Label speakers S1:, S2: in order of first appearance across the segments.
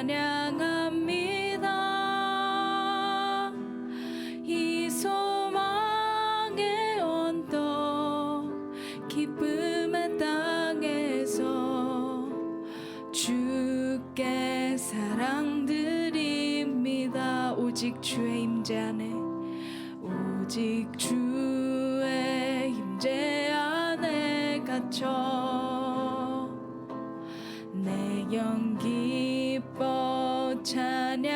S1: 찬양합니다. 이 소망의 언덕 기쁨의 땅에서 주께 사랑드립니다. 오직 주의 임재 안에, 오직 주의 임재 안에 갇혀 내 영 기뻐 찬양합니다.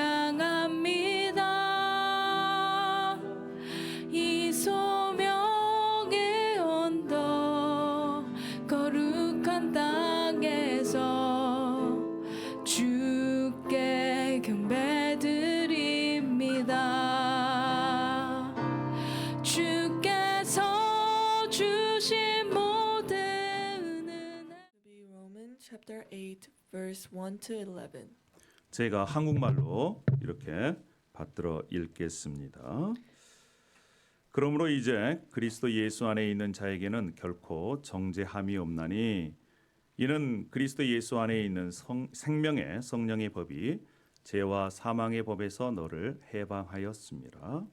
S1: 이 소명의 언덕 거룩한 땅에서 주께 경배드립니다. 주께서 주신 모든 은혜.
S2: Romans chapter 8 verse 1 to 11.
S3: 제가 한국말로 이렇게 받들어 읽겠습니다. 그러므로 이제 그리스도 예수 안에 있는 자에게는 결코 정죄함이 없나니 이는 그리스도 예수 안에 있는 생명의 성령의 법이 죄와 사망의 법에서 너를 해방하였습니다.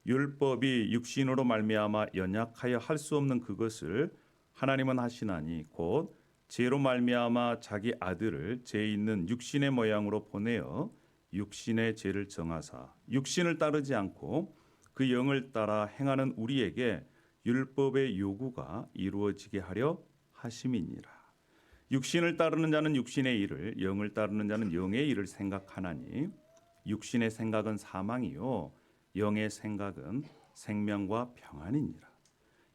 S3: 율법이 육신으로 말미암아 연약하여 할 수 없는 그것을 하나님은 하시나니 곧 죄로 말미암아 자기 아들을 죄 있는 육신의 모양으로 보내어 육신의 죄를 정하사 육신을 따르지 않고 그 영을 따라 행하는 우리에게 율법의 요구가 이루어지게 하려 하심이니라. 육신을 따르는 자는 육신의 일을, 영을 따르는 자는 영의 일을 생각하나니 육신의 생각은 사망이요 영의 생각은 생명과 평안이니라.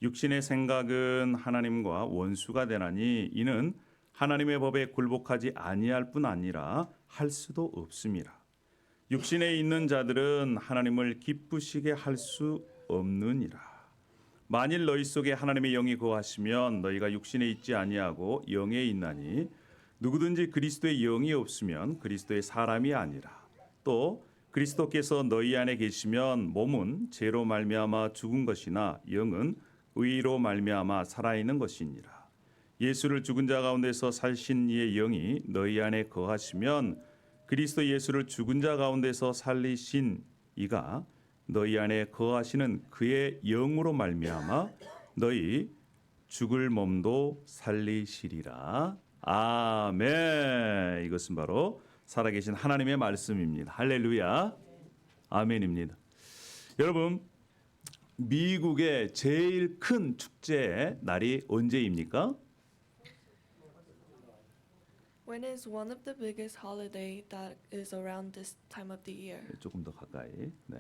S3: 육신의 생각은 하나님과 원수가 되나니 이는 하나님의 법에 굴복하지 아니할 뿐 아니라 할 수도 없음이라. 육신에 있는 자들은 하나님을 기쁘시게 할 수 없느니라. 만일 너희 속에 하나님의 영이 거하시면 너희가 육신에 있지 아니하고 영에 있나니 누구든지 그리스도의 영이 없으면 그리스도의 사람이 아니라. 또 그리스도께서 너희 안에 계시면 몸은 죄로 말미암아 죽은 것이나 영은 의로 말미암아 살아있는 것이니라. 예수를 죽은 자 가운데서 살신 이의 영이 너희 안에 거하시면 그리스도 예수를 죽은 자 가운데서 살리신 이가 너희 안에 거하시는 그의 영으로 말미암아 너희 죽을 몸도 살리시리라. 아멘. 이것은 바로 살아계신 하나님의 말씀입니다. 할렐루야. 아멘입니다. 여러분, 미국의 제일 큰 축제의 날이 언제입니까?
S2: When is one of the biggest holiday that is around this time of the year?
S3: 조금 더 가까이. 네.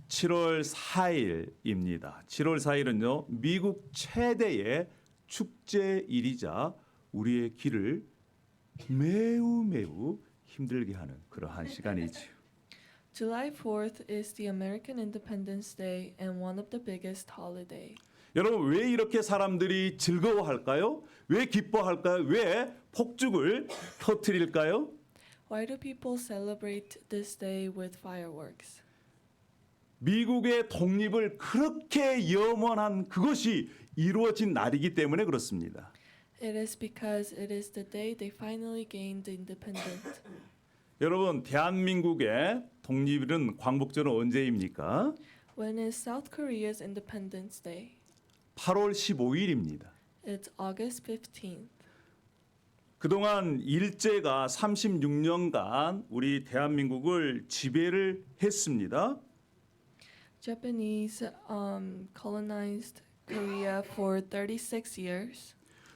S3: 7월 4일입니다. 7월 4일은요, 미국 최대의 축제일이자 우리의 길을 매우 힘들게 하는 그러한 시간이지요.
S2: July 4th is the American Independence Day and one of the biggest holiday.
S3: 여러분, 왜 이렇게 사람들이 즐거워할까요? 왜 기뻐할까요? 왜 폭죽을 터뜨릴까요?
S2: Why do people celebrate this day with fireworks?
S3: 미국의 독립을 그렇게 염원한 그것이 이루어진 날이기 때문에 그렇습니다.
S2: It is because it is the day they finally gained independence.
S3: 여러분, 대한민국의 독립일은 광복절은 언제입니까?
S2: When is South Korea's Independence Day?
S3: 8월 15일입니다.
S2: It's August 15th.
S3: 그동안 일제가 36년간 우리 대한민국을 지배를 했습니다.
S2: Japanese colonized Korea for 36 years.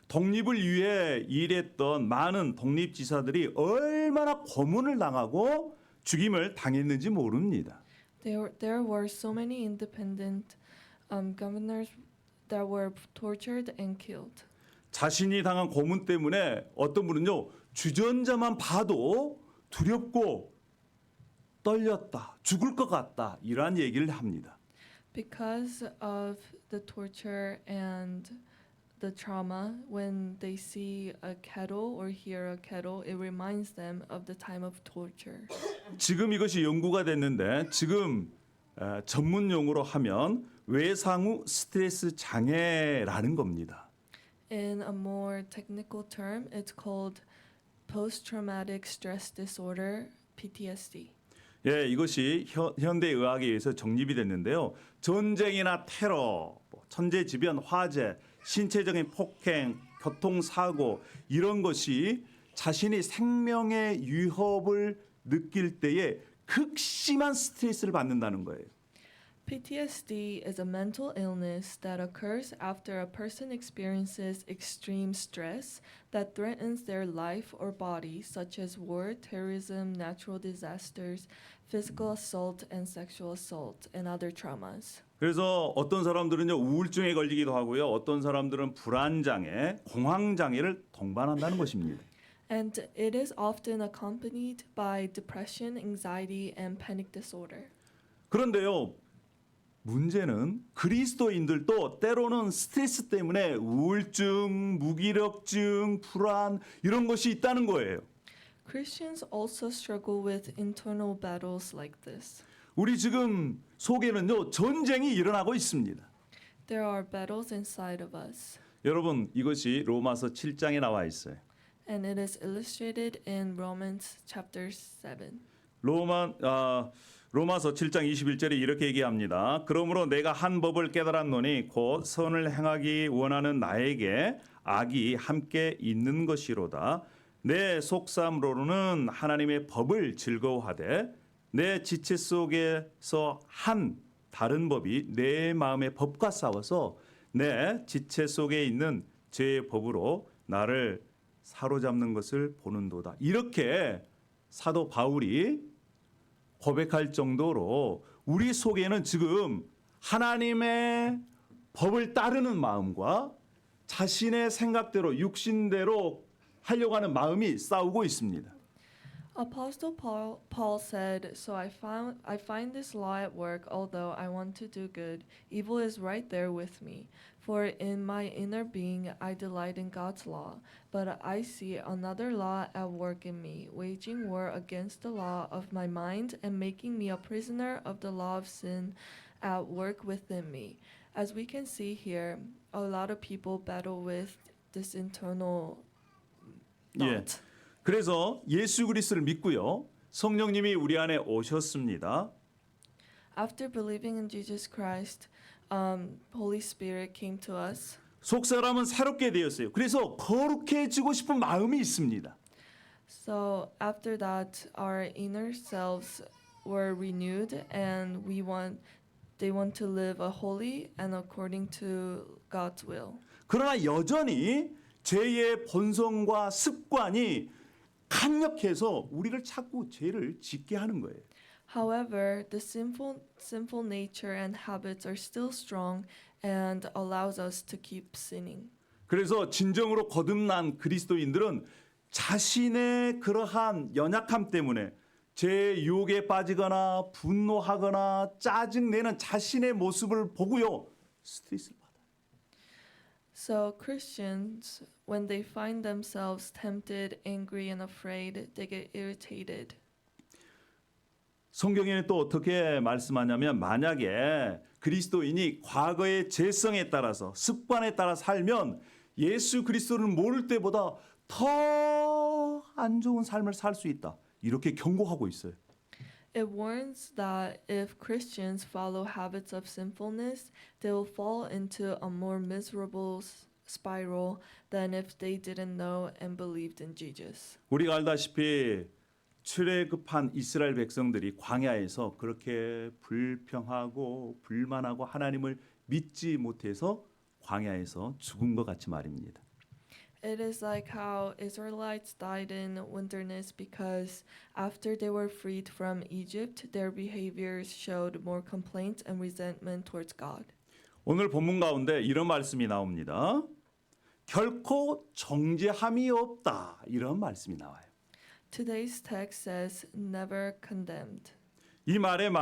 S3: 독립을 위해 일했던 많은 독립지사들이 얼마나 고문을 당하고 죽임을 당했는지 모릅니다.
S2: There were so many independent governors that were tortured and killed.
S3: 자신이 당한 고문 때문에 어떤 분은요, 주전자만 봐도 두렵고 떨렸다, 죽을 것 같다, 이러한 얘기를 합니다.
S2: Because of the torture and the trauma, when they see a kettle or hear a kettle, it reminds them of the time of torture.
S3: 지금 이것이 연구가 됐는데 지금 전문 용어로 하면 외상후 스트레스 장애라는 겁니다.
S2: In a more technical term, it's called post-traumatic stress disorder, PTSD.
S3: 예, 이것이 현대 의학에 의해서 정립이 됐는데요. 전쟁이나 테러, 천재지변, 화재, 신체적인 폭행, 교통사고 이런 것이 자신이 생명의 위협을 느낄 때에 극심한 스트레스를 받는다는 거예요.
S2: PTSD is a mental illness that occurs after a person experiences extreme stress that threatens their life or body, such as war, terrorism, natural disasters, physical assault, and sexual assault, and other traumas.
S3: 그래서 어떤 사람들은요 우울증에 걸리기도 하고요. 어떤 사람들은 불안장애, 공황장애를 동반한다는 것입니다.
S2: And it is often accompanied by depression, anxiety, and panic disorder.
S3: 그런데요. 문제는 그리스도인들도 때로는 스트레스 때문에 우울증, 무기력증, 불안 이런 것이 있다는 거예요.
S2: Christians also struggle with internal battles like this.
S3: 우리 지금 속에는요 전쟁이 일어나고 있습니다.
S2: There are battles inside of us,
S3: 여러분 이것이 로마서 7장에 나와 있어요.
S2: and it is illustrated in Romans chapter 7.
S3: 로마서 7장 21절에 이렇게 얘기합니다. 그러므로 내가 한 법을 깨달았노니 곧 선을 행하기 원하는 나에게 악이 함께 있는 것이로다. 내 속삼로로는 하나님의 법을 즐거워하되 내 지체 속에서 한 다른 법이 내 마음의 법과 싸워서 내 지체 속에 있는 죄의 법으로 나를 사로잡는 것을 보는도다. 이렇게 사도 바울이 고백할 정도로 우리 속에는 지금 하나님의 법을 따르는 마음과 자신의 생각대로 육신대로 하려고 하는 마음이 싸우고 있습니다.
S2: Apostle Paul said, "So I find this law at work. Although I want to do good, evil is right there with me. For in my inner being I delight in God's law, but I see another law at work in me, waging war against the law of my mind and making me a prisoner of the law of sin at work within me." As we can see here, a lot of people battle with this internal thought.
S3: 그래서 예수 그리스도를 믿고요. 성령님이 우리 안에 오셨습니다.
S2: After believing in Jesus Christ, Holy Spirit came to us.
S3: 속사람은 새롭게 되었어요. 그래서 거룩해지고 싶은 마음이 있습니다.
S2: So after that, our inner selves were renewed, and they want to live a holy and according to God's will.
S3: 그러나 여전히 죄의 본성과 습관이 강력해서 우리를 자꾸 죄를 짓게 하는 거예요.
S2: However, the sinful nature and habits are still strong and allows us to keep sinning.
S3: 그래서 진정으로 거듭난 그리스도인들은 자신의 그러한 연약함 때문에 죄의 유혹에 빠지거나 분노하거나 짜증내는 자신의 모습을 보고요. 스트레스를 받아요.
S2: So Christians, when they find themselves tempted, angry, and afraid, they get irritated.
S3: 성경에는 또 어떻게 말씀하냐면 만약에 그리스도인이 과거의 죄성에 따라서 습관에 따라 살면 예수 그리스도를 모를 때보다 더 안 좋은 삶을 살 수 있다. 이렇게 경고하고 있어요.
S2: It warns that if Christians follow habits of sinfulness, they will fall into a more miserable spiral than if they didn't know and believed in Jesus.
S3: 우리가 알다시피 출애굽한 이스라엘 백성들이 광야에서 그렇게 불평하고 불만하고 하나님을 믿지 못해서 광야에서 죽은 것 같이 말입니다.
S2: It is like how Israelites died in wilderness because after they were freed from Egypt, their behaviors showed more complaint and resentment towards God.
S3: 오늘 본문 가운데 이런 말씀이 나옵니다. 결코 정죄함이 없다. 이런 말씀이 나와요.
S2: Today's text says, "Never condemned."
S3: 이 말의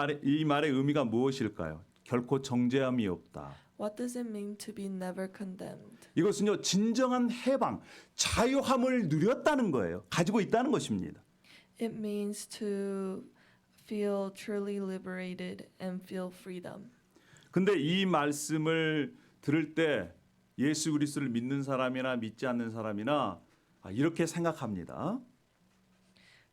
S3: 의미가 무엇일까요? 결코 정죄함이 없다.
S2: What does it mean to be never condemned?
S3: 이것은요 진정한 해방, 자유함을 누렸다는 거예요. 가지고 있다는 것입니다.
S2: It means to feel truly liberated and feel freedom.
S3: 근데 이 말씀을 들을 때 예수 그리스도를 믿는 사람이나 믿지 않는 사람이나 이렇게 생각합니다.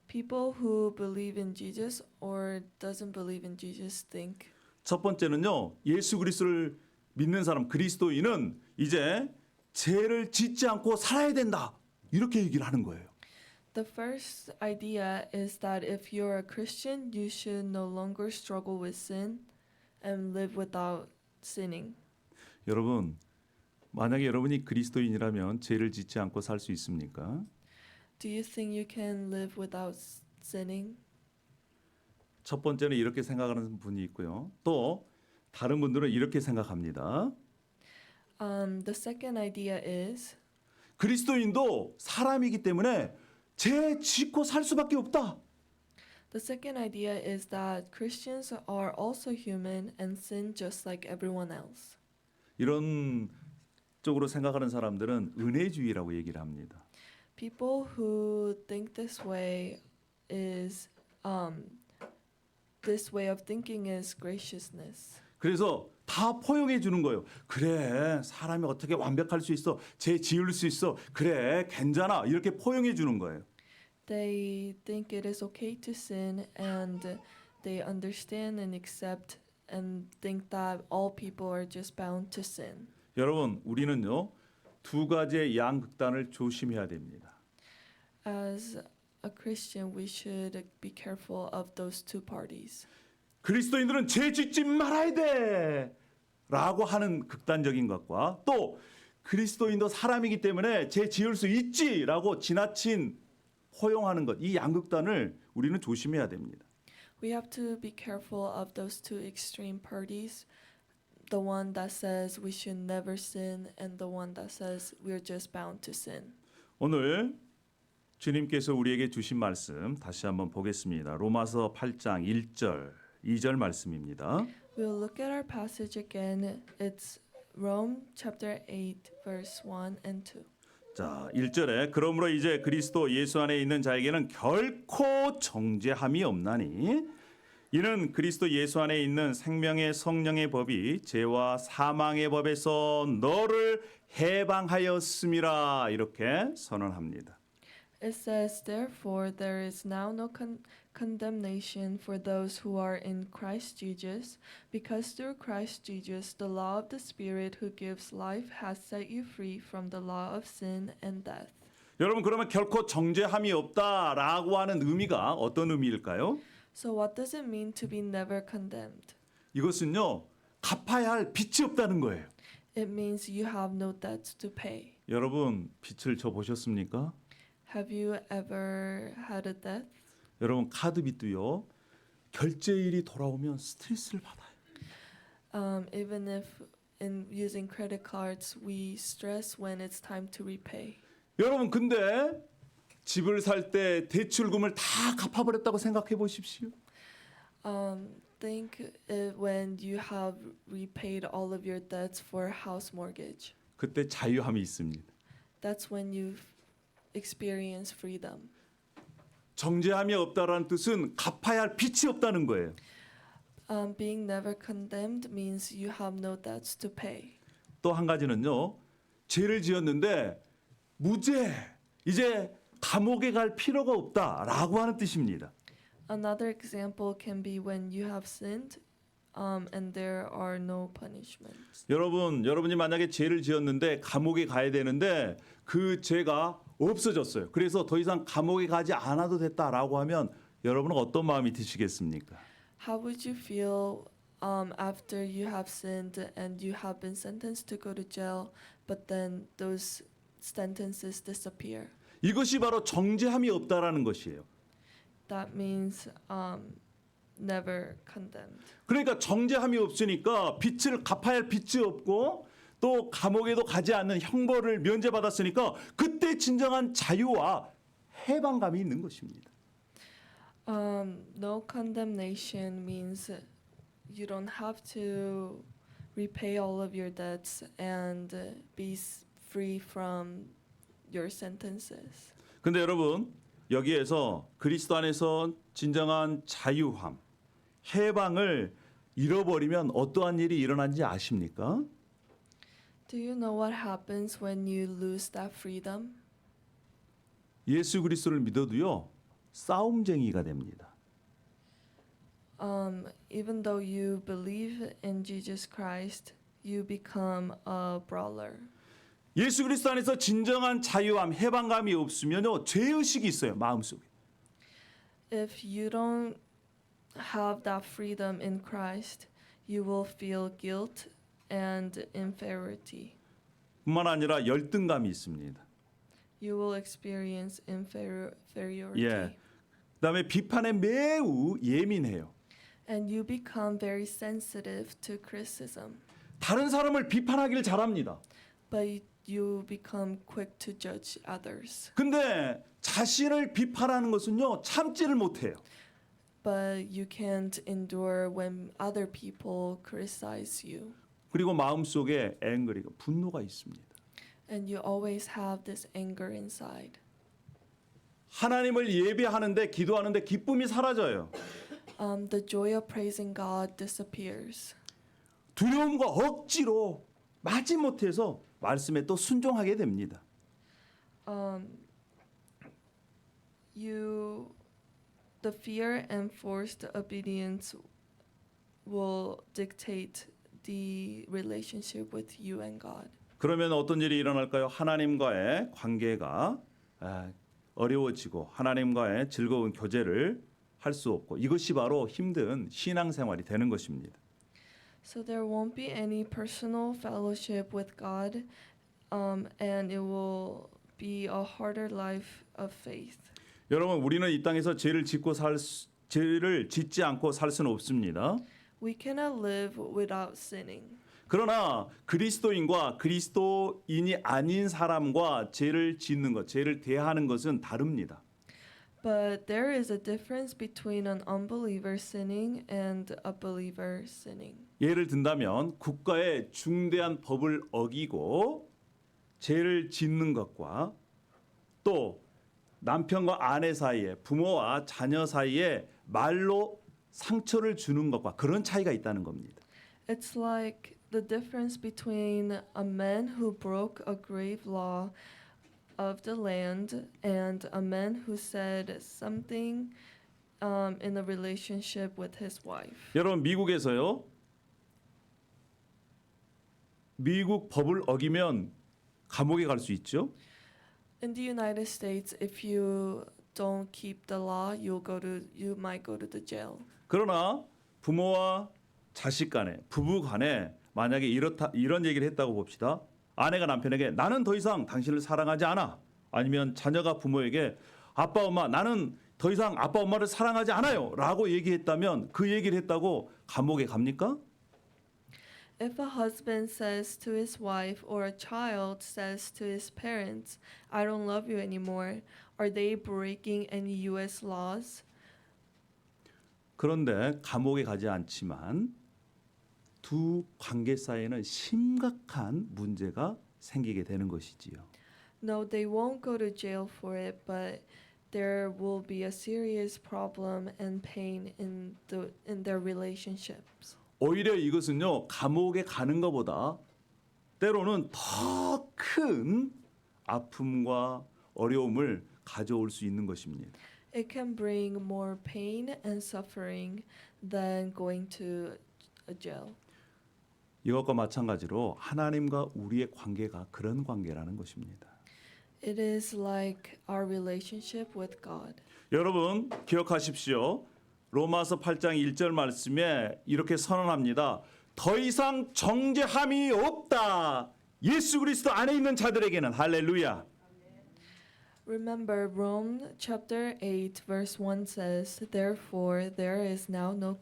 S2: People who believe in Jesus or doesn't believe in Jesus think.
S3: 첫 번째는요. 예수 그리스도를 믿는 사람 그리스도인은 이제 죄를 짓지 않고 살아야 된다. 이렇게 얘기를 하는 거예요.
S2: The first idea is that if you're a Christian, you should no longer struggle with sin and live without sinning.
S3: 여러분, 만약에 여러분이 그리스도인이라면 죄를 짓지 않고 살 수 있습니까?
S2: Do you think you can live without sinning?
S3: 첫 번째는 이렇게 생각하는 분이 있고요. 또 다른 분들은 이렇게 생각합니다.
S2: The second idea is
S3: 그리스도인도 사람이기 때문에 죄 짓고 살 수밖에 없다.
S2: the second idea is that Christians are also human and sin just like everyone else.
S3: 이런 쪽으로 생각하는 사람들은 은혜주의라고 얘기를 합니다.
S2: People who think this way is this way of thinking is graciousness.
S3: 그래서 다 포용해 주는 거예요. 그래, 사람이 어떻게 완벽할 수 있어? 죄 지을 수 있어? 그래, 괜찮아. 이렇게 포용해 주는 거예요.
S2: They think it is okay to sin and they understand and accept and think that all people are just bound to sin.
S3: 여러분, 우리는요. 두 가지의 양극단을 조심해야 됩니다.
S2: As a Christian, we should be careful of those two parties.
S3: 그리스도인들은 죄 짓지 말아야 돼. 라고 하는 극단적인 것과 또 그리스도인도 사람이기 때문에 죄 지을 수 있지라고 지나친 포용하는 것. 이 양극단을 우리는 조심해야 됩니다.
S2: We have to be careful of those two extreme parties. The one that says we should never sin and the one that says we're just bound to sin.
S3: 오늘 주님께서 우리에게 주신 말씀 다시 한번 보겠습니다. 로마서 8장 1절, 2절 말씀입니다.
S2: We'll look at our passage again. It's Rome chapter 8 verse 1 and 2.
S3: 자, 1절에 그러므로 이제 그리스도 예수 안에 있는 자에게는 결코 정죄함이 없나니 이는 그리스도 예수 안에 있는 생명의 성령의 법이 죄와 사망의 법에서 너를 해방하였음이라 이렇게 선언합니다.
S2: It says, therefore, there is now no condemnation for those who are in Christ Jesus, because through Christ Jesus, the law of the Spirit who gives life has set you free from the law of sin and death.
S3: 여러분 그러면 결코 정죄함이 없다라고 하는 의미가 어떤 의미일까요?
S2: So what does it mean to be never condemned?
S3: 이것은요. 갚아야 할 빚이 없다는 거예요.
S2: It means you have no debts to pay.
S3: 여러분 빚을 져 보셨습니까?
S2: Have you ever had a debt?
S3: 여러분 카드 빚도요. 결제일이 돌아오면 스트레스를 받아요.
S2: Even if in using credit cards, we stress when it's time to repay.
S3: 여러분 근데 집을 살 때 대출금을 다 갚아버렸다고 생각해 보십시오.
S2: Think when you have repaid all of your debts for house mortgage.
S3: 그때 자유함이 있습니다.
S2: That's when you experience freedom.
S3: 정죄함이 없다라는 뜻은 갚아야 할 빚이 없다는 거예요.
S2: Being never condemned means you have no debts to pay.
S3: 또 한 가지는요. 죄를 지었는데 무죄, 이제 감옥에 갈 필요가 없다라고 하는 뜻입니다.
S2: Another example can be when you have sinned and there are no punishments.
S3: 여러분이 만약에 죄를 지었는데 감옥에 가야 되는데 그 죄가 없어졌어요. 그래서 더 이상 감옥에 가지 않아도 됐다라고 하면 여러분은 어떤 마음이 드시겠습니까?
S2: How would you feel after you have sinned and you have been sentenced to go to jail, but then those sentences disappear?
S3: 이것이 바로 정죄함이 없다라는 것이에요.
S2: That means never condemned.
S3: 그러니까 정죄함이 없으니까 빚을 갚아야 할 빚이 없고 또 감옥에도 가지 않는 형벌을 면제받았으니까 그때 진정한 자유와 해방감이 있는 것입니다.
S2: No condemnation means you don't have to repay all of your debts and be free from your sentences.
S3: 근데 여러분 여기에서 그리스도 안에서 진정한 자유함, 해방을 잃어버리면 어떠한 일이 일어난지 아십니까?
S2: Do you know what happens when you lose that freedom?
S3: 예수 그리스도를 믿어도요. 싸움쟁이가 됩니다.
S2: Even though you believe in Jesus Christ, you become a brawler.
S3: 예수 그리스도 안에서 진정한 자유함, 해방감이 없으면요 죄의식이 있어요 마음속에.
S2: If you don't have that freedom in Christ, you will feel guilt and inferiority.
S3: 뿐만 아니라 열등감이 있습니다.
S2: You will experience inferiority.
S3: 예. 그다음에 비판에 매우 예민해요.
S2: And you become very sensitive to criticism.
S3: 다른 사람을 비판하기를 잘합니다.
S2: But you become quick to judge others.
S3: 근데 자신을 비판하는 것은요 참지를 못해요.
S2: But you can't endure when other people criticize you.
S3: 그리고 마음속에 앵그리가 분노가 있습니다.
S2: And you always have this anger inside.
S3: 하나님을 예배하는데 기도하는데 기쁨이 사라져요.
S2: The joy of praising God disappears.
S3: 두려움과 억지로 마지못해서 말씀에 또 순종하게 됩니다.
S2: The fear and forced obedience will dictate the relationship with you and God.
S3: 그러면 어떤 일이 일어날까요? 하나님과의 관계가 어려워지고 하나님과의 즐거운 교제를 할 수 없고 이것이 바로 힘든 신앙생활이 되는 것입니다.
S2: So there won't be any personal fellowship with God, and it will be a harder life of faith.
S3: 여러분 우리는 이 땅에서 죄를 짓지 않고 살 수는 없습니다.
S2: We cannot live without sinning.
S3: 그러나 그리스도인과 그리스도인이 아닌 사람과 죄를 짓는 것, 죄를 대하는 것은 다릅니다.
S2: But there is a difference between an unbeliever sinning and a believer sinning.
S3: 예를 든다면 국가의 중대한 법을 어기고 죄를 짓는 것과 또 남편과 아내 사이에 부모와 자녀 사이에 말로 상처를 주는 것과 그런 차이가 있다는 겁니다.
S2: It's like the difference between a man who broke a grave law of the land and a man who said something in a relationship with his wife.
S3: 여러분 미국에서요. 미국 법을 어기면 감옥에 갈 수 있죠.
S2: In the United States, if you don't keep the law, you might go to the jail.
S3: 그러나 부모와 자식 간에 부부 간에 만약에 이런 얘기를 했다고 봅시다. 아내가 남편에게 나는 더 이상 당신을 사랑하지 않아. 아니면 자녀가 부모에게 아빠 엄마 나는 더 이상 아빠 엄마를 사랑하지 않아요. 라고 얘기했다면 그 얘기를 했다고 감옥에 갑니까?
S2: If a husband says to his wife or a child says to his parents, I don't love you anymore, are they breaking any US laws?
S3: 그런데 감옥에 가지 않지만 두 관계 사이에는 심각한 문제가 생기게 되는 것이지요.
S2: No, they won't go to jail for it, but there will be a serious problem and pain in their relationships.
S3: 오히려 이것은요 감옥에 가는 것보다 때로는 더 큰 아픔과 어려움을 가져올 수 있는 것입니다.
S2: It can bring more pain and suffering than going to a jail.
S3: 이것과 마찬가지로 하나님과 우리의 관계가 그런 관계라는 것입니다.
S2: It is like our relationship with God.
S3: 여러분 기억하십시오. 로마서 8장 1절 말씀에 이렇게 선언합니다. 더 이상 정죄함이 없다. 예수 그리스도 안에 있는 자들에게는 할렐루야.
S2: Remember Rome chapter 8 verse 1 says, Therefore there is now no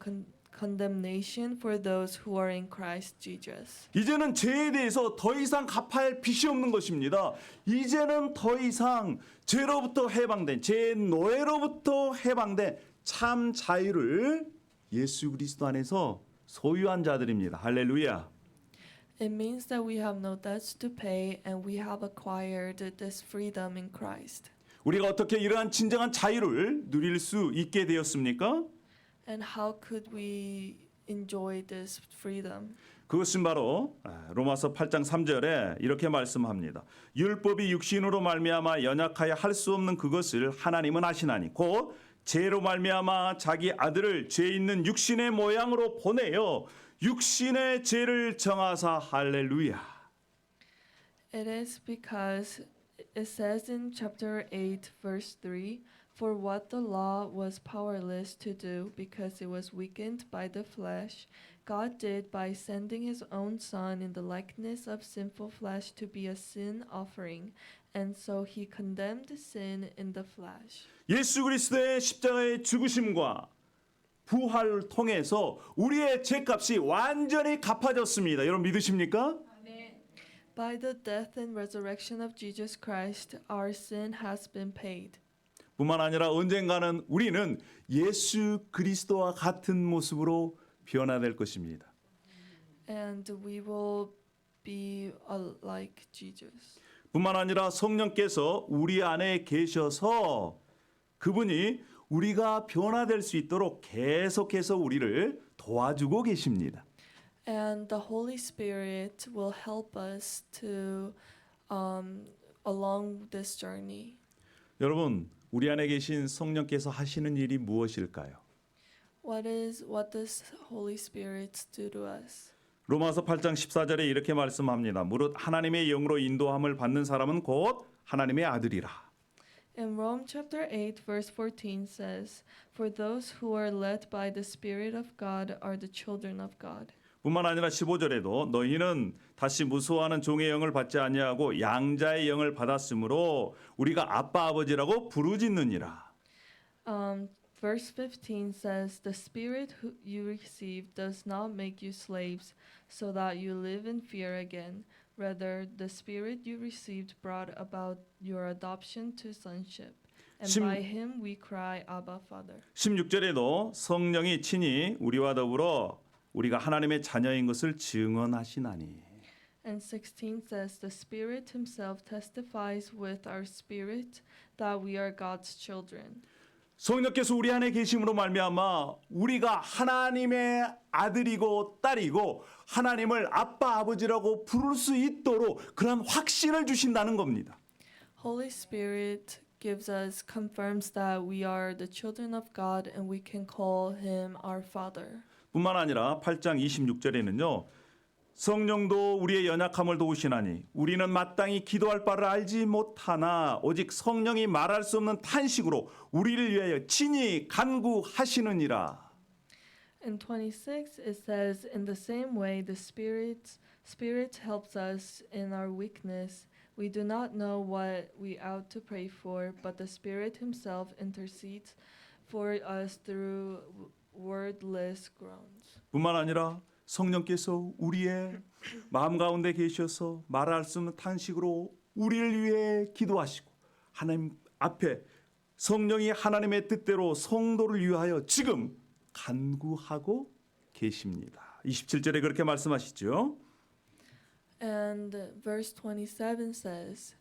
S2: condemnation for those who are in Christ Jesus.
S3: 이제는 죄에 대해서 더 이상 갚아야 할 빚이 없는 것입니다. 이제는 더 이상 죄로부터 해방된 죄의 노예로부터 해방된 참 자유를 예수 그리스도 안에서 소유한 자들입니다. 할렐루야.
S2: It means that we have no debts to pay and we have acquired this freedom in Christ.
S3: 우리가 어떻게 이러한 진정한 자유를 누릴 수 있게 되었습니까?
S2: And how could we enjoy this freedom?
S3: 그것은 바로 로마서 8장 3절에 이렇게 말씀합니다. 율법이 육신으로 말미암아 연약하여 할 수 없는 그것을 하나님은 아시나니 곧 죄로 말미암아 자기 아들을 죄 있는 육신의 모양으로 보내어 육신의 죄를 정하사 할렐루야.
S2: It is because it says in chapter 8, verse 3, for what the law was powerless to do because it was weakened by the flesh, God did by sending his own Son in the likeness of sinful flesh to be a sin offering, and so he condemned sin in the flesh.
S3: 예수 그리스도의 십자가의 죽으심과 부활을 통해서 우리의 죄값이 완전히 갚아졌습니다. 여러분 믿으십니까?
S2: By the death and resurrection of Jesus Christ, our sin has been paid.
S3: 뿐만 아니라 언젠가는 우리는 예수 그리스도와 같은 모습으로 변화될 것입니다.
S2: And we will be like Jesus.
S3: 뿐만 아니라 성령께서 우리 안에 계셔서 그분이 우리가 변화될 수 있도록 계속해서 우리를 도와주고 계십니다.
S2: And the Holy Spirit will help us to along this journey.
S3: 여러분, 우리 안에 계신 성령께서 하시는 일이 무엇일까요?
S2: What does Holy Spirit do to us?
S3: 로마서 8장 14절에 이렇게 말씀합니다. 무릇 하나님의 영으로 인도함을 받는 사람은 곧 하나님의 아들이라.
S2: In Rome chapter 8 verse 14 says, for those who are led by the Spirit of God are the children of God.
S3: 뿐만 아니라 15절에도 너희는 다시 무수하는 종의 영을 받지 아니하고 양자의 영을 받았으므로 우리가 아빠 아버지라고 부르짖느니라.
S2: Verse 15 says, the Spirit who you receive does not make you slaves so that you live in fear again. Rather, the Spirit you received brought about your adoption to sonship. And by him we cry, Abba, Father.
S3: 16절에도 성령이 친히 우리와 더불어 우리가 하나님의 자녀인 것을 증언하시나니.
S2: And 16 says, the Spirit himself testifies with our spirit that we are God's children.
S3: 성령께서 우리 안에 계심으로 말미암아 우리가 하나님의 아들이고 딸이고 하나님을 아빠 아버지라고 부를 수 있도록 그런 확신을 주신다는 겁니다.
S2: Holy Spirit confirms that we are the children of God and we can call him our Father.
S3: 뿐만 아니라 8장 26절에는요. 성령도 우리의 연약함을 도우시나니 우리는 마땅히 기도할 바를 알지 못하나 오직 성령이 말할 수 없는 탄식으로 우리를 위하여 친히 간구하시느니라.
S2: In 26 it says, in the same way the Spirit helps us in our weakness. We do not know what we ought to pray for, but the Spirit himself intercedes for us through wordless groans.
S3: 뿐만 아니라 성령께서 우리의 마음 가운데 계셔서 말할 수 없는 탄식으로 우리를 위해 기도하시고 하나님 앞에 성령이 하나님의 뜻대로 성도를 위하여 지금 간구하고 계십니다. 27절에 그렇게 말씀하시죠.
S2: And verse 27 says,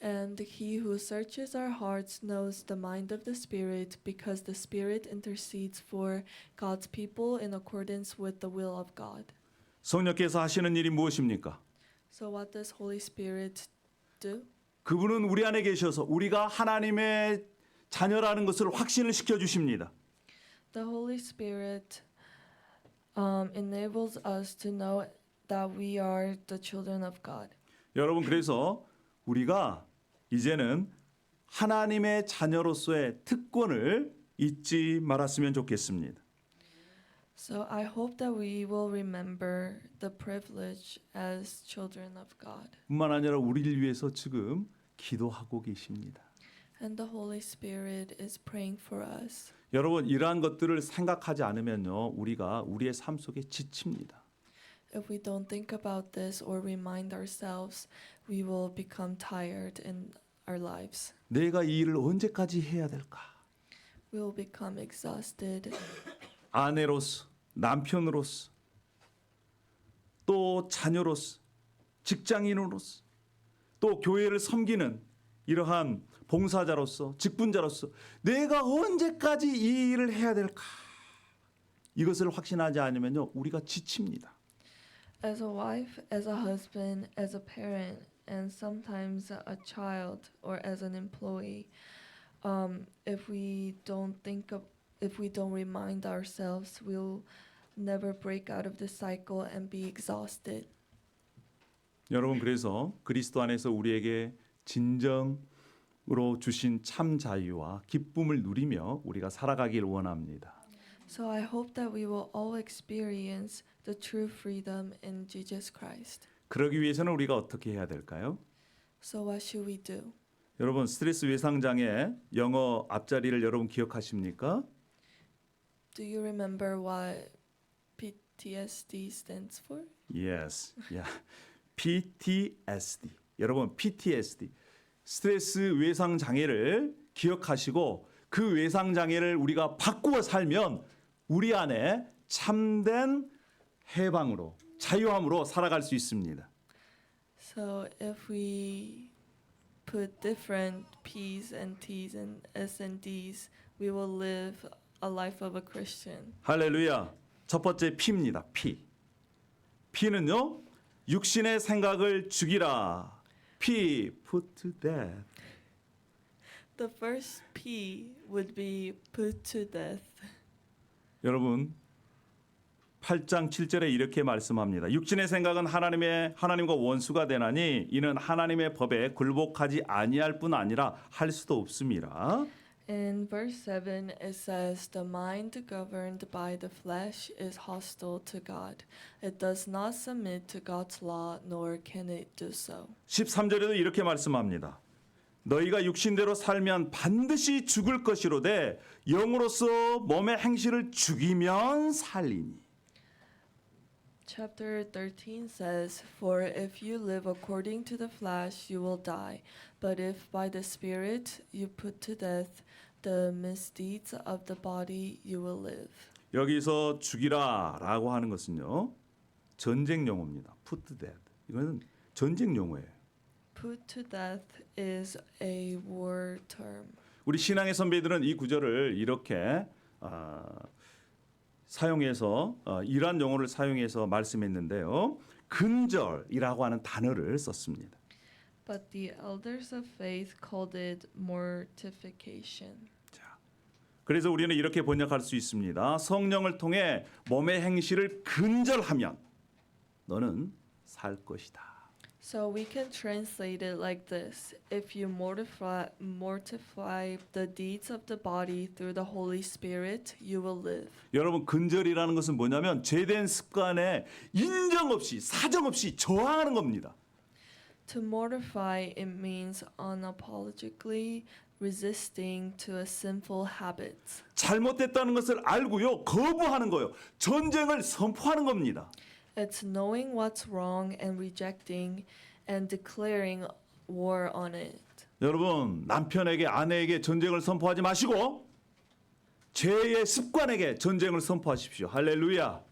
S2: and he who searches our hearts knows the mind of the Spirit, because the Spirit intercedes for God's people in accordance with the will of God.
S3: 성령께서 하시는 일이 무엇입니까?
S2: So what does Holy Spirit do?
S3: 그분은 우리 안에 계셔서 우리가 하나님의 자녀라는 것을 확신을 시켜 주십니다.
S2: The Holy Spirit enables us to know that we are the children of God.
S3: 여러분 그래서 우리가 이제는 하나님의 자녀로서의 특권을 잊지 말았으면 좋겠습니다.
S2: So I hope that we will remember the privilege as children of God.
S3: 뿐만 아니라 우리를 위해서 지금 기도하고 계십니다.
S2: And the Holy Spirit is praying for us.
S3: 여러분 이러한 것들을 생각하지 않으면요 우리가 우리의 삶 속에 지칩니다.
S2: If we don't think about this or remind ourselves, we will become tired in our lives.
S3: 내가 이 일을 언제까지 해야 될까?
S2: We will become exhausted.
S3: 아내로서, 남편으로서, 또 자녀로서, 직장인으로서, 또 교회를 섬기는 이러한 봉사자로서, 직분자로서 내가 언제까지 이 일을 해야 될까? 이것을 확신하지 않으면요 우리가 지칩니다.
S2: As a wife, as a husband, as a parent, and sometimes a child or as an employee, If we don't remind ourselves, we'll never break out of the cycle and be exhausted.
S3: 여러분 그래서 그리스도 안에서 우리에게 진정으로 주신 참 자유와 기쁨을 누리며 우리가 살아가길 원합니다.
S2: So I hope that we will all experience the true freedom in Jesus Christ.
S3: 그러기 위해서는 우리가 어떻게 해야 될까요?
S2: So what should we do?
S3: 여러분 스트레스 외상 장애 영어 앞자리를 여러분 기억하십니까?
S2: Do you remember what PTSD stands for?
S3: Yes. Yeah. PTSD. 여러분 PTSD. 스트레스 외상 장애를 기억하시고 그 외상 장애를 우리가 바꾸어 살면 우리 안에 참된 해방으로 자유함으로 살아갈 수 있습니다.
S2: So if we put different P's and T's and S and D's, we will live a life of a Christian.
S3: 할렐루야. 첫 번째 P입니다. P. P는요. 육신의 생각을 죽이라. P. Put to death.
S2: The first P would be put to death.
S3: 여러분 8장 7절에 이렇게 말씀합니다. 육신의 생각은 하나님과 원수가 되나니 이는 하나님의 법에 굴복하지 아니할 뿐 아니라 할 수도 없음이라.
S2: In verse 7, it says, The mind governed by the flesh is hostile to God. It does not submit to God's law, nor can it do so.
S3: 13절에도 이렇게 말씀합니다. 너희가 육신대로 살면 반드시 죽을 것이로되 영으로서 몸의 행실을 죽이면 살리니.
S2: Chapter 13 says, For if you live according to the flesh, you will die. But if by the Spirit you put to death the misdeeds of the body, you will live.
S3: 여기서 죽이라라고 하는 것은요. 전쟁 용어입니다. Put to death. 이거는 전쟁 용어예요.
S2: Put to death is a war term.
S3: 우리 신앙의 선배들은 이 구절을 이렇게 사용해서 이러한 용어를 사용해서 말씀했는데요. 근절이라고 하는 단어를 썼습니다.
S2: But the elders of faith called it mortification.
S3: 그래서 우리는 이렇게 번역할 수 있습니다. 성령을 통해 몸의 행실을 근절하면 너는 살 것이다.
S2: So we can translate it like this. If you mortify the deeds of the body through the Holy Spirit, you will live.
S3: 여러분 근절이라는 것은 뭐냐면 죄된 습관에 인정 없이 사정 없이 저항하는 겁니다.
S2: To mortify, it means unapologetically resisting to a sinful habit.
S3: 잘못됐다는 것을 알고요. 거부하는 거예요. 전쟁을 선포하는 겁니다.
S2: It's knowing what's wrong and rejecting and declaring war on it.
S3: 여러분 남편에게 아내에게 전쟁을 선포하지 마시고 죄의 습관에게 전쟁을 선포하십시오. 할렐루야.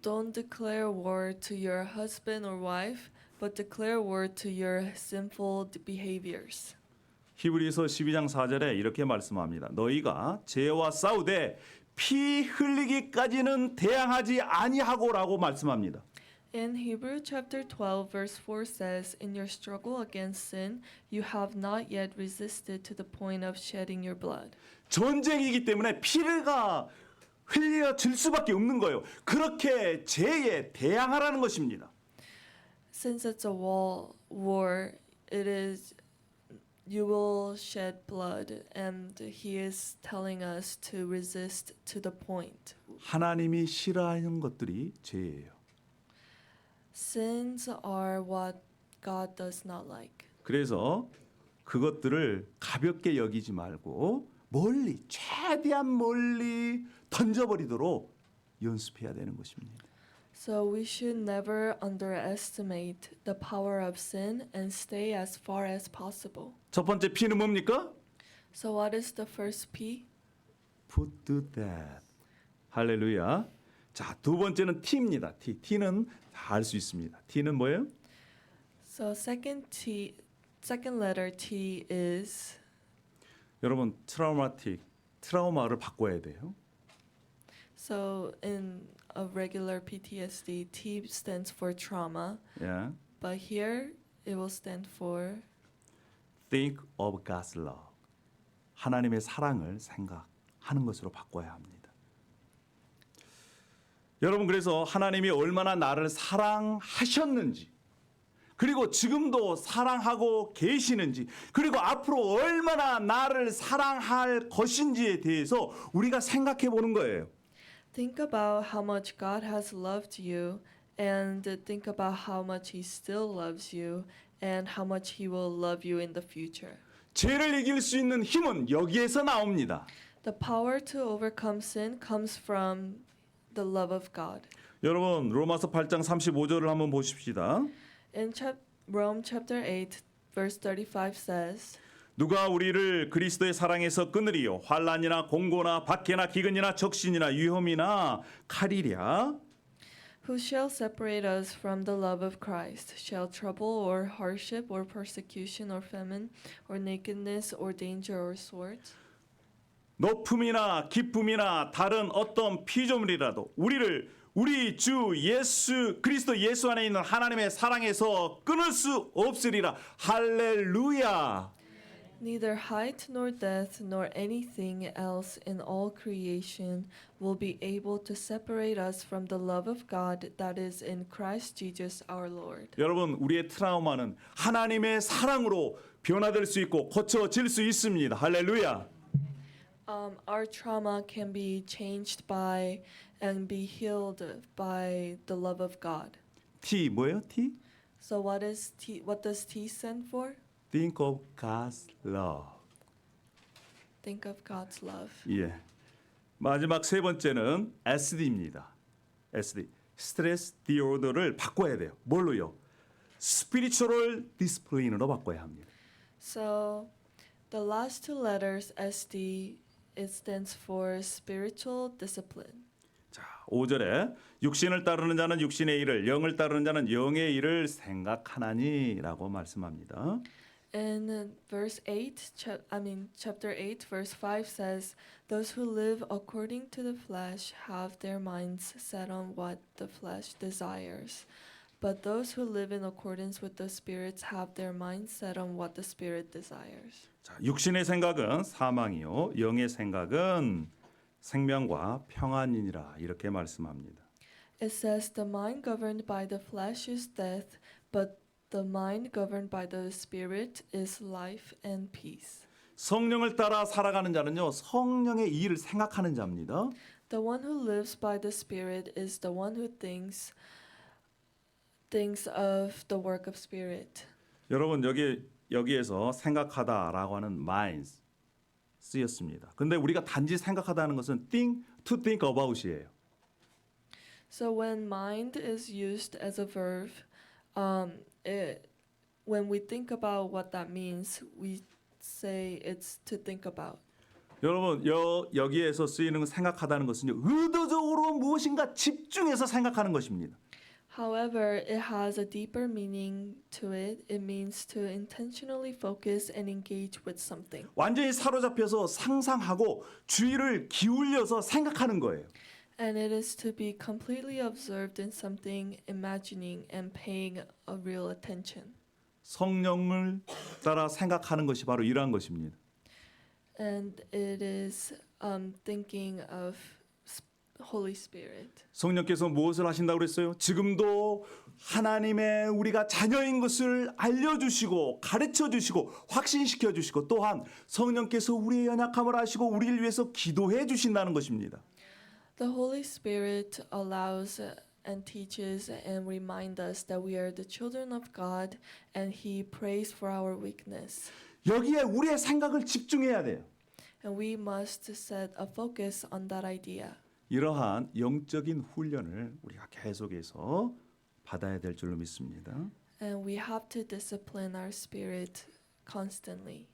S2: Don't declare war to your husband or wife, but declare war to your sinful behaviors.
S3: 히브리서 12장 4절에 이렇게 말씀합니다. 너희가 죄와 싸우되 피 흘리기까지는 대항하지 아니하고라고 말씀합니다.
S2: In Hebrew chapter 12 verse 4 says, In your struggle against sin, you have not yet resisted to the point of shedding your blood.
S3: 전쟁이기 때문에 피가 흘려질 수밖에 없는 거예요. 그렇게 죄에 대항하라는 것입니다.
S2: Since it's a war, it is you will shed blood, and he is telling us to resist to the point.
S3: 하나님이 싫어하는 것들이 죄예요.
S2: Sins are what God does not like.
S3: 그래서 그것들을 가볍게 여기지 말고 멀리 최대한 멀리 던져버리도록 연습해야 되는 것입니다.
S2: So we should never underestimate the power of sin and stay as far as possible.
S3: 첫 번째 P는 뭡니까?
S2: So what is the first P?
S3: Put to death. 할렐루야. 자, 두 번째는 T입니다. T는 다 알 수 있습니다. T는 뭐예요?
S2: So second letter T is
S3: 여러분 트라우마를 바꿔야 돼요.
S2: so in a regular PTSD, T stands for trauma,
S3: 예.
S2: but here it will stand for
S3: Think of God's love. 하나님의 사랑을 생각하는 것으로 바꿔야 합니다. 여러분, 그래서 하나님이 얼마나 나를 사랑하셨는지, 그리고 지금도 사랑하고 계시는지, 그리고 앞으로 얼마나 나를 사랑할 것인지에 대해서 우리가 생각해 보는 거예요.
S2: Think about how much God has loved you, and think about how much He still loves you, and how much He will love you in the future.
S3: 죄를 이길 수 있는 힘은 여기에서 나옵니다.
S2: The power to overcome sin comes from the love of God.
S3: 여러분, 로마서 8장 35절을 한번 보십시다.
S2: In Rome chapter 8, verse 35 says,
S3: 누가 우리를 그리스도의 사랑에서 끊으리요? 환난이나 공고나 박해나 기근이나 적신이나 위험이나 칼이랴.
S2: Who shall separate us from the love of Christ? Shall trouble or hardship or persecution or famine or nakedness or danger or sword?
S3: 높음이나 기쁨이나 다른 어떤 피조물이라도 우리를 우리 주 예수 그리스도 예수 안에 있는 하나님의 사랑에서 끊을 수 없으리라. 할렐루야.
S2: Neither height nor depth nor anything else in all creation will be able to separate us from the love of God that is in Christ Jesus our Lord.
S3: 여러분, 우리의 트라우마는 하나님의 사랑으로 변화될 수 있고 고쳐질 수 있습니다. 할렐루야.
S2: Our trauma can be changed by and be healed by the love of God.
S3: T 뭐예요? T?
S2: So what does T stand for?
S3: Think of God's love.
S2: Think of God's love.
S3: 예. 마지막 세 번째는 SD입니다. SD. 스트레스 디오더를 바꿔야 돼요. 뭘로요? 스피리추얼 디스플레인으로 바꿔야 합니다.
S2: So the last two letters SD it stands for spiritual discipline.
S3: 자, 5절에 육신을 따르는 자는 육신의 일을, 영을 따르는 자는 영의 일을 생각하나니라고 말씀합니다.
S2: In verse 8, chapter 8, verse 5 says, "Those who live according to the flesh have their minds set on what the flesh desires. But those who live in accordance with the Spirit have their minds set on what the Spirit desires."
S3: 자, 육신의 생각은 사망이요, 영의 생각은 생명과 평안이니라 이렇게 말씀합니다.
S2: It says, "The mind governed by the flesh is death, but the mind governed by the Spirit is life and peace."
S3: 성령을 따라 살아가는 자는요, 성령의 일을 생각하는 자입니다.
S2: The one who lives by the Spirit is the one who thinks of the work of Spirit.
S3: 여러분, 여기에서 생각하다라고 하는 minds 쓰였습니다. 근데 우리가 단지 생각하다는 것은 to think about이에요.
S2: So when mind is used as a verb, when we think about what that means, we say it's to think about.
S3: 여러분, 여기에서 쓰이는 생각하다는 것은요, 의도적으로 무엇인가 집중해서 생각하는 것입니다.
S2: However, it has a deeper meaning to it. It means to intentionally focus and engage with something.
S3: 완전히 사로잡혀서 상상하고 주의를 기울여서 생각하는 거예요.
S2: And it is to be completely absorbed in something, imagining and paying a real attention.
S3: 성령을 따라 생각하는 것이 바로 이러한 것입니다.
S2: And it is thinking of Holy Spirit.
S3: 성령께서 무엇을 하신다고 그랬어요? 지금도 하나님의 우리가 자녀인 것을 알려주시고 가르쳐주시고 확신시켜주시고 또한 성령께서 우리의 연약함을 아시고 우리를 위해서 기도해 주신다는 것입니다.
S2: The Holy Spirit allows and teaches and reminds us that we are the children of God and He prays for our weakness.
S3: 여기에 우리의 생각을 집중해야 돼요.
S2: And we must set a focus on that idea.
S3: 이러한 영적인 훈련을 우리가 계속해서 받아야 될 줄로 믿습니다.
S2: And we have to discipline our spirit constantly.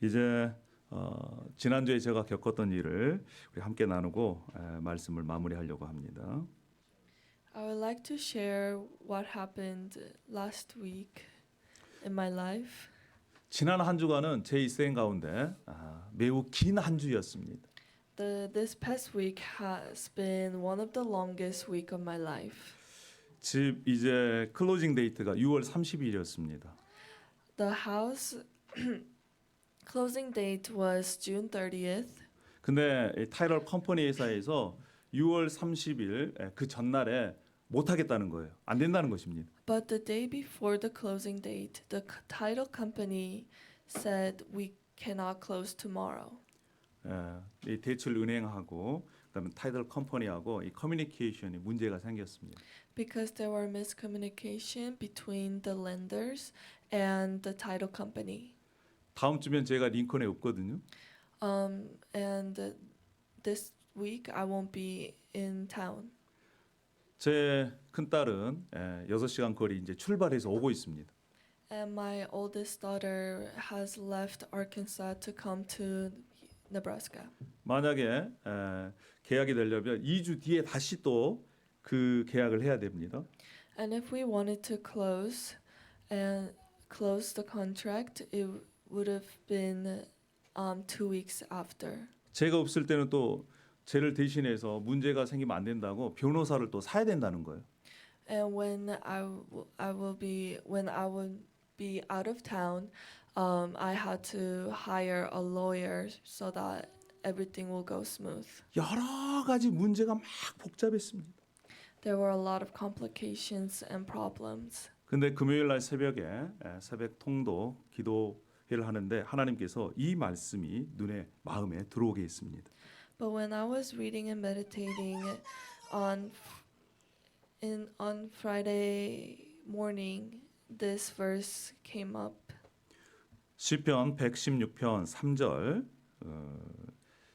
S3: 이제 지난주에 제가 겪었던 일을 우리 함께 나누고 말씀을 마무리하려고 합니다.
S2: I would like to share what happened last week in my life.
S3: 지난 한 주간은 제 인생 가운데 매우 긴 한 주였습니다.
S2: This past week has been one of the longest week of my life.
S3: 집 이제 클로징 데이트가 6월 30일이었습니다.
S2: The house Closing date was June 30th.
S3: 근데 이 타이럴 컴퍼니 회사에서 6월 30일 그 전날에 못 하겠다는 거예요. 안 된다는 것입니다.
S2: But the day before the closing date, the title company said we cannot close tomorrow.
S3: 이 대출 은행하고 그다음에 타이틀 컴퍼니하고 이 커뮤니케이션이 문제가 생겼습니다.
S2: Because there were miscommunication between the lenders and the title company.
S3: 다음 주면 제가 링컨에 없거든요.
S2: And this week I won't be in town.
S3: 제 큰 딸은 6시간 거리 이제 출발해서 오고 있습니다.
S2: And my oldest daughter has left Arkansas to come to Nebraska.
S3: 만약에 계약이 되려면 2주 뒤에 다시 또 그 계약을 해야 됩니다.
S2: And if we wanted to close the contract, it would have been 2 weeks after.
S3: 제가 없을 때는 또 쟤를 대신해서 문제가 생기면 안 된다고 변호사를 또 사야 된다는 거예요.
S2: And when I will be out of town, I had to hire a lawyer so that everything will go smooth.
S3: 여러 가지 문제가 막 복잡했습니다.
S2: There were a lot of complications and problems.
S3: 근데 금요일 날 새벽에 새벽 통도 기도회를 하는데 하나님께서 이 말씀이 눈에 마음에 들어오게 했습니다.
S2: But when I was reading and meditating on Friday morning, this verse came up.
S3: 시편 116편 3절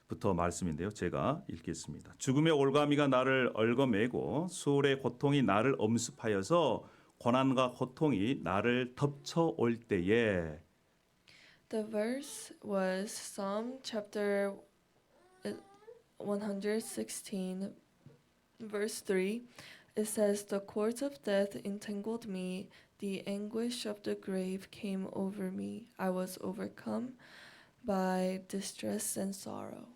S3: 부터 말씀인데요. 제가 읽겠습니다. 죽음의 올가미가 나를 얽어매고 수월의 고통이 나를 엄습하여서 고난과 고통이 나를 덮쳐올 때에.
S2: The verse was Psalm chapter 116, verse 3. It says, "The cords of death entangled me, the anguish of the grave came over me. I was overcome by distress and sorrow."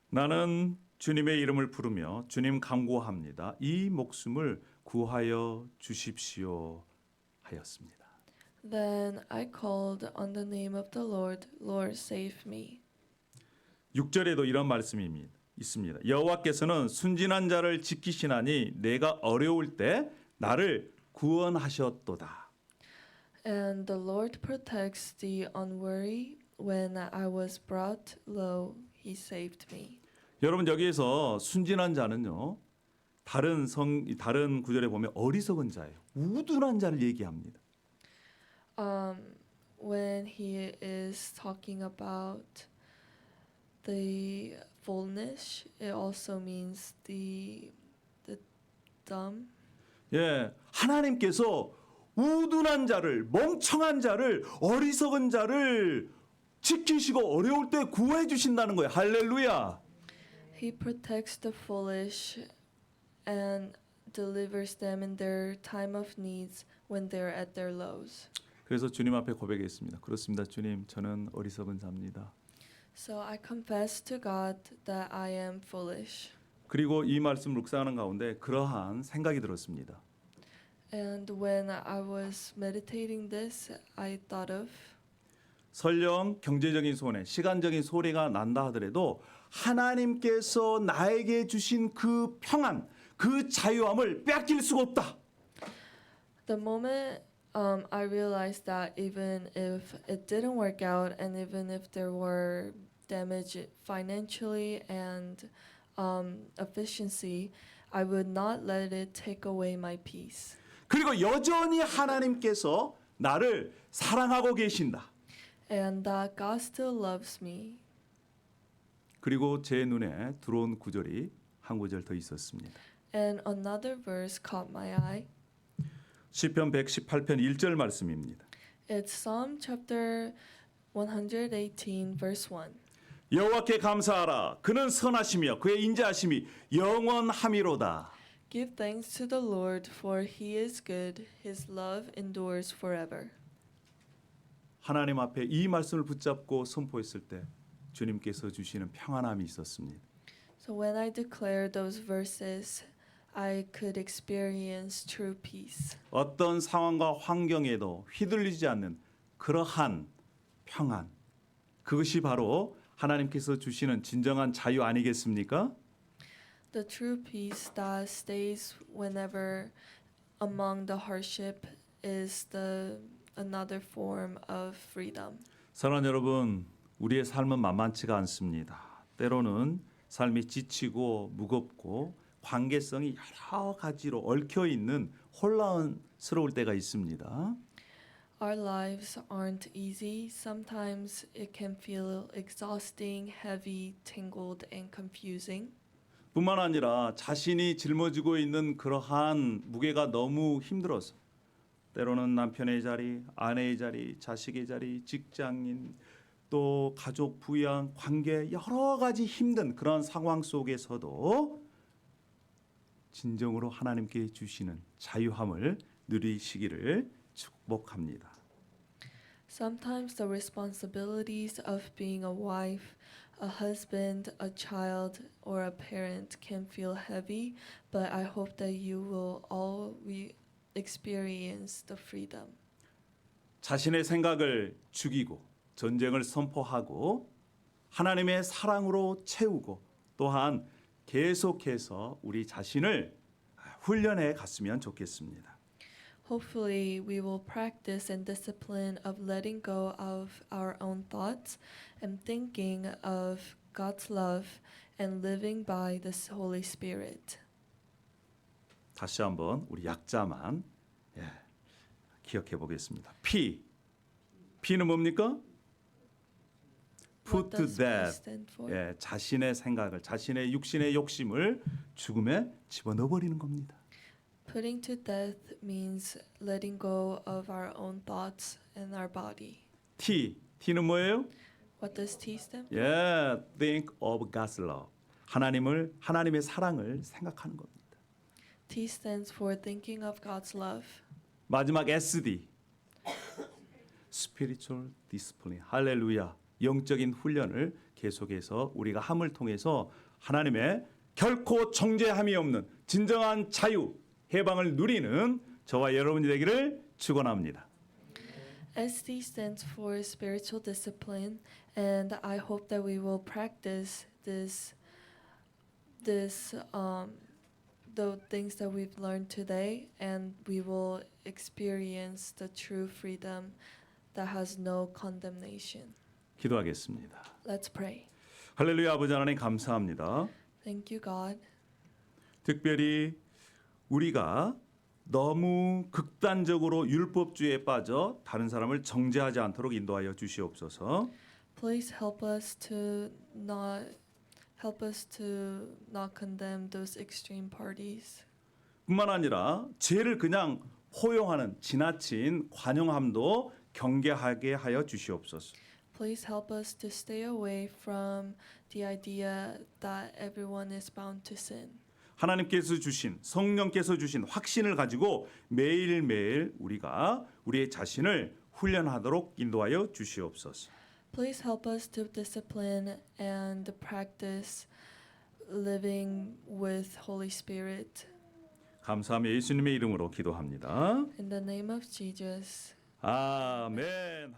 S3: 나는 주님의 이름을 부르며 주님 간구합니다. 이 목숨을 구하여 주십시오 하였습니다.
S2: Then I called on the name of the Lord. Lord, save me.
S3: 6절에도 이런 말씀이 있습니다. 여호와께서는 순진한 자를 지키시나니 내가 어려울 때 나를 구원하셨도다.
S2: And the Lord protects the unwary. When I was brought low, He saved me.
S3: 여러분 여기에서 순진한 자는요. 다른 구절에 보면 어리석은 자예요. 우둔한 자를 얘기합니다.
S2: When He is talking about the fullness, it also means the dumb.
S3: 예, 하나님께서 우둔한 자를, 멍청한 자를, 어리석은 자를 지키시고 어려울 때 구해 주신다는 거예요. 할렐루야.
S2: He protects the foolish and delivers them in their time of needs when they're at their lows.
S3: 그래서 주님 앞에 고백했습니다. 그렇습니다. 주님, 저는 어리석은 자입니다.
S2: So I confess to God that I am foolish.
S3: 그리고 이 말씀을 묵상하는 가운데 그러한 생각이 들었습니다.
S2: And when I was meditating this, I thought of
S3: 설령 경제적인 손해, 시간적인 손해가 난다 하더라도 하나님께서 나에게 주신 그 평안, 그 자유함을 뺏길 수가 없다.
S2: the moment I realized that even if it didn't work out and even if there were damage financially and efficiency, I would not let it take away my peace.
S3: 그리고 여전히 하나님께서 나를 사랑하고 계신다.
S2: And that God still loves me.
S3: 그리고 제 눈에 들어온 구절이 한 구절 더 있었습니다.
S2: And another verse caught my eye.
S3: 시편 118편 1절 말씀입니다.
S2: It's Psalm chapter 118 verse 1.
S3: 여호와께 감사하라. 그는 선하시며 그의 인자하심이 영원함이로다.
S2: Give thanks to the Lord, for He is good. His love endures forever.
S3: 하나님 앞에 이 말씀을 붙잡고 선포했을 때 주님께서 주시는 평안함이 있었습니다.
S2: So when I declare those verses, I could experience true peace.
S3: 어떤 상황과 환경에도 휘둘리지 않는 그러한 평안, 그것이 바로 하나님께서 주시는 진정한 자유 아니겠습니까?
S2: The true peace that stays whenever among the hardship is the another form of freedom.
S3: 사랑하는 여러분, 우리의 삶은 만만치가 않습니다. 때로는 삶이 지치고 무겁고 관계성이 여러 가지로 얽혀 있는 혼란스러울 때가 있습니다.
S2: Our lives aren't easy. Sometimes it can feel exhausting, heavy, tangled, and confusing.
S3: 뿐만 아니라 자신이 짊어지고 있는 그러한 무게가 너무 힘들어서 때로는 남편의 자리, 아내의 자리, 자식의 자리, 직장인, 또 가족 부양, 관계 여러 가지 힘든 그런 상황 속에서도 진정으로 하나님께 주시는 자유함을 누리시기를 축복합니다.
S2: Sometimes the responsibilities of being a wife, a husband, a child, or a parent can feel heavy, but I hope that you will all experience the freedom.
S3: 자신의 생각을 죽이고 전쟁을 선포하고 하나님의 사랑으로 채우고 또한 계속해서 우리 자신을 훈련해 갔으면 좋겠습니다.
S2: Hopefully, we will practice and discipline of letting go of our own thoughts and thinking of God's love and living by the Holy Spirit.
S3: 다시 한번 우리 약자만 기억해 보겠습니다. P는 뭡니까? Put
S2: What
S3: to
S2: does peace
S3: death.
S2: stand for?
S3: 자신의 생각을, 자신의 육신의 욕심을 죽음에 집어넣어 버리는 겁니다.
S2: Putting to death means letting go of our own thoughts and our body.
S3: T는 뭐예요?
S2: What does T stand for?
S3: Think of God's love. 하나님의 사랑을 생각하는 겁니다.
S2: T stands for thinking of God's love.
S3: 마지막 SD. Spiritual discipline. 할렐루야. 영적인 훈련을 계속해서 우리가 함을 통해서 하나님의 결코 정죄함이 없는 진정한 자유, 해방을 누리는 저와 여러분이 되기를 축원합니다.
S2: SD stands for spiritual discipline, and I hope that we will practice the things that we've learned today, and we will experience the true freedom that has no condemnation.
S3: 기도하겠습니다.
S2: Let's pray.
S3: 할렐루야. 아버지 하나님 감사합니다.
S2: Thank you, God.
S3: 특별히 우리가 너무 극단적으로 율법주의에 빠져 다른 사람을 정죄하지 않도록 인도하여 주시옵소서.
S2: Please help us to not condemn those extreme parties.
S3: 뿐만 아니라 죄를 그냥 포용하는 지나친 관용함도 경계하게 하여 주시옵소서.
S2: Please help us to stay away from the idea that everyone is bound to sin.
S3: 하나님께서 주신 성령께서 주신 확신을 가지고 매일매일 우리가 우리의 자신을 훈련하도록 인도하여 주시옵소서.
S2: Please help us to discipline and practice living with Holy Spirit.
S3: 감사하며 예수님의 이름으로 기도합니다.
S2: In the name of Jesus.
S3: 아멘.